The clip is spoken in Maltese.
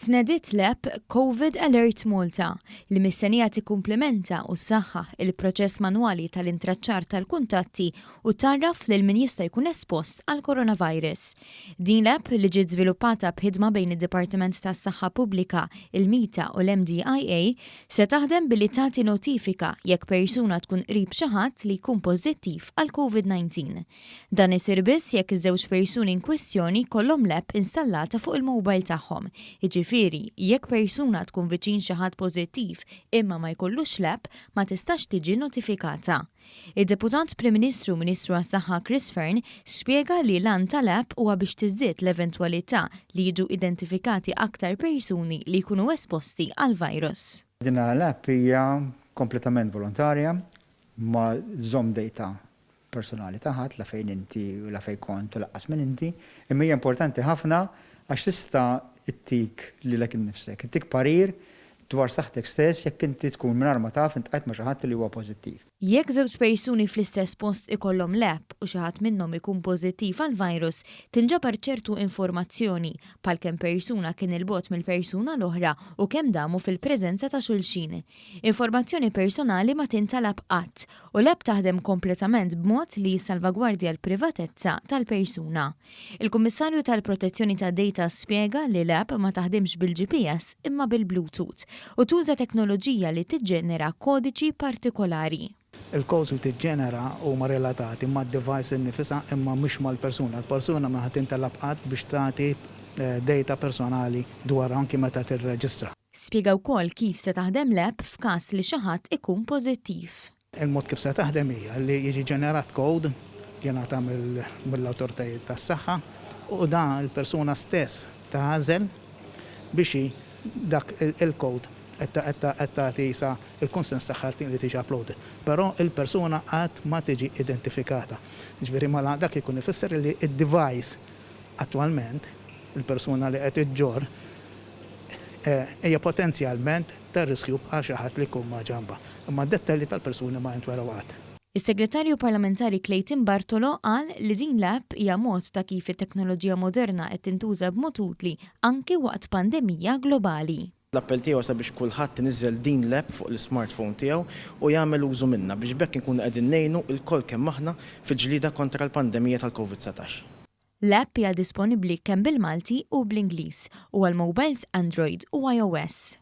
Tnediet l-app COVID Alert Malta li mistennija tikkumplementa u ssaħħaħ il-proċess manwali tal-intraċċar tal-kuntatti u tarraf lil min jista' jkun espost għal coronavirus. Din l-app li ġiet żviluppata b'ħidma bejn id-Dipartiment tas-Saħħa Pubblika, il-Mita u l-MDIA se taħdem billi tagħti notifika jekk persuna tkun qrib xi ħadd li jkun pożittiv għal COVID-19. Dan isir biss jekk iż-żewġ persuni in kwistjoni kollhom l-app installata fuq il-mowbajl tagħhom. Jiġifieri, jekk persuna tkun viċin xi ħadd pożittiv imma ma jkollux l-app ma tistax tiġi notifikata. Id-Deputat Prim Ministru Ministru għas-Saħħa Chris Fearne spjega li l-għan tal-app huwa biex tiżdied l-eventwalità li jiġu identifikati aktar persuni li jkunu esposti għal-virus. Din l-app hija kompletament volontarja ma żomm data personali taħat la fejn inti u la fejn kont u laqqas minn inti, imma hija importanti ħafna għax tista' ittik lilek innifsek, ittik parir dwar saħtek stess jekk inti tkun mingħajr ma taf intqajt ma' xi ħadd li huwa pożittiv. Jekk żewġ persuni fl-istess post ikollhom l-app u xi ħadd minnhom ikun pożittiv għall-virus, tinġabar ċertu informazzjoni bħal kemm persuna kien il-bogħod mill-persuna l-oħra u kemm damu fil-preżenza ta' xulxin. Informazzjoni personali ma tintalab qatt u l-app taħdem kompletament b'mod li jissalvagwardja l-privatezza tal-persuna. Il-Kummissarju tal-Protezzjoni tad-Data spjega li l-app ma taħdimx bil-GPS imma bil-Bluetooth u tuża teknoloġija li tiġġenera kodiċi partikolari. Il-codes li tiġġenera huma relatati mad-device innifisha imma mhux mal-persuna. Il-persuna ma ħadd intalab qatt biex tagħti data personali dwar anki meta tirreġistra. Spjega wkoll kif se taħdem l-app f'każ li xi ħadd ikun pożittiv. Il-mod kif se taħdem hija li jiġi ġenerat code jingħata mill-awtoritajiet tas-saħħa u dan il-persuna stess taħażel biex dak il-code qed tagħti sa il-konsens tagħha li tiġi uploaded. Però il-persuna qatt ma tiġi identifikata. Ġifieri mela dak ikun ifisser li d-device attwalment il-persuna li qed iġġor hija potenzjalment ta' riskju għal xi ħadd li jkun ma' ġamba. Imma d-dettalji tal-persuni ma jintweraw għad. Is-Segretarju Parlamentari Clayton Bartolo qal li din l-app hija mod ta' kif it-teknoloġija moderna qed tintuża b'mod utli anke waqt pandemija globali. L-appell tiegħu sabiex kulħadd iniżżel din l-app fuq l-smartphone tiegħu u jagħmel użu minnha biex bekk inkunu qegħdin ngħinu l-kol kemm aħna fil-ġlida kontra l-pandemija tal-COVID-19. L-app hija disponibbli kemm bil-Malti u bl-Ingliż u għal mobiles Android u iOS.